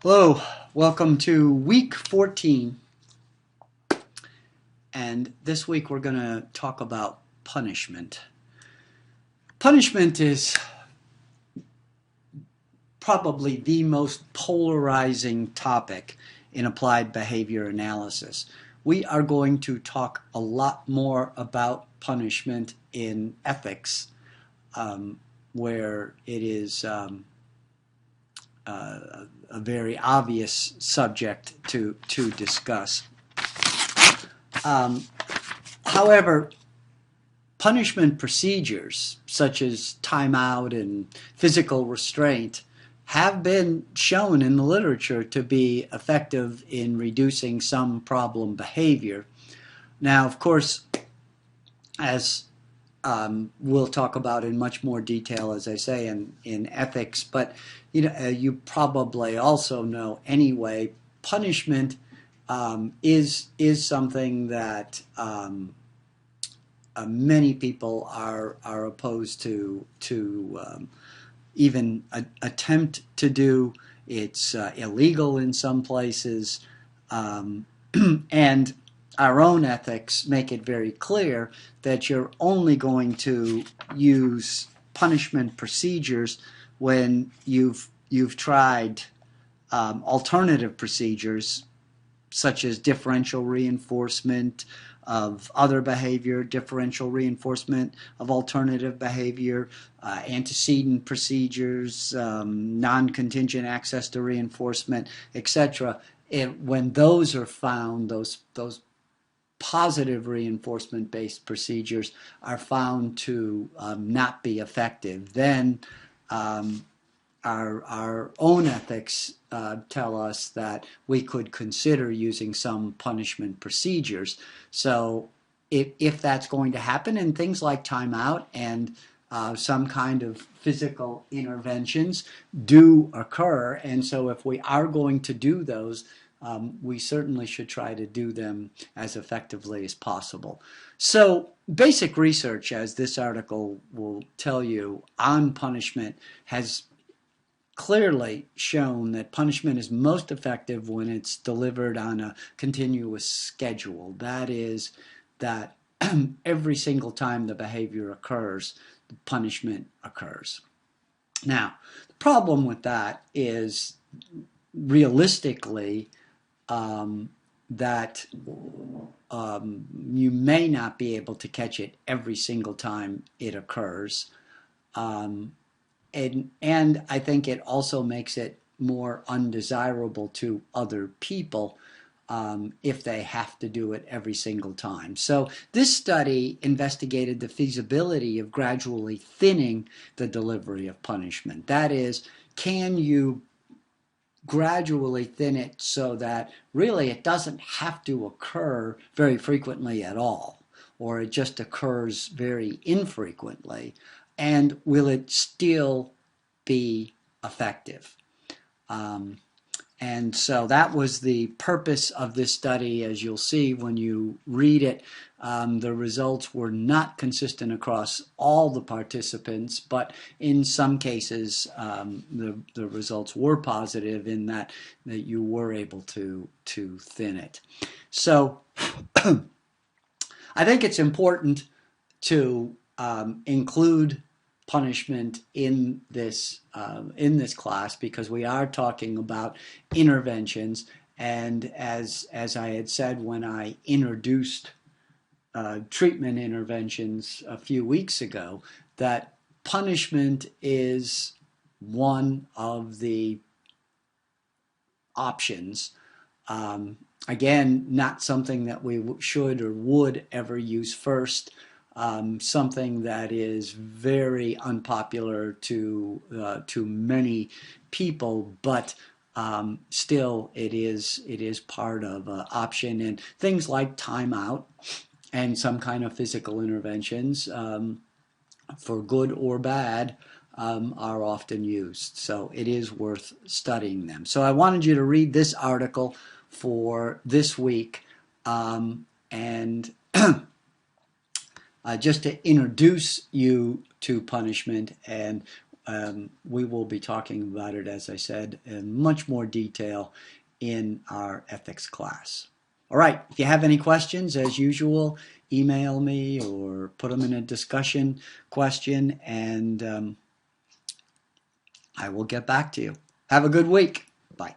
Hello, welcome to week 14. And this week we're going to talk about punishment. Punishment is probably the most polarizing topic in applied behavior analysis. We are going to talk a lot more about punishment in ethics, where it is a very obvious subject to discuss. However, punishment procedures such as timeout and physical restraint have been shown in the literature to be effective in reducing some problem behavior. Now, of course, as we'll talk about in much more detail, as I say, in ethics, but you probably also know anyway, punishment is something that many people are opposed to even attempt to do. It's illegal in some places, and our own ethics make it very clear that you're only going to use punishment procedures when you've tried alternative procedures such as differential reinforcement of other behavior, differential reinforcement of alternative behavior, antecedent procedures, non-contingent access to reinforcement, etc. When those are found, those positive reinforcement-based procedures are found to not be effective, then our own ethics tell us that we could consider using some punishment procedures. So if that's going to happen, and things like timeout and some kind of physical interventions do occur, and so if we are going to do those, we certainly should try to do them as effectively as possible. So basic research, as this article will tell you, on punishment has clearly shown that punishment is most effective when it's delivered on a continuous schedule. That is, that every single time the behavior occurs, the punishment occurs. Now, the problem with that is realistically that you may not be able to catch it every single time it occurs. And I think it also makes it more undesirable to other people if they have to do it every single time. So this study investigated the feasibility of gradually thinning the delivery of punishment. That is, can you gradually thin it so that really it doesn't have to occur very frequently at all, or it just occurs very infrequently, and will it still be effective? And so that was the purpose of this study. As you'll see when you read it, the results were not consistent across all the participants, but in some cases the results were positive in that you were able to thin it. So I think it's important to include punishment in this class because we are talking about interventions, and as I had said when I introduced treatment interventions a few weeks ago, that punishment is one of the options. Again, not something that we should or would ever use first. Something that is very unpopular to many people, but still it is part of an option. And things like timeout and some kind of physical interventions, for good or bad, are often used. So it is worth studying them. So I wanted you to read this article for this week, and just to introduce you to punishment and we will be talking about it, as I said, in much more detail in our ethics class. All right, if you have any questions, as usual, email me or put them in a discussion question, and I will get back to you. Have a good week. Bye.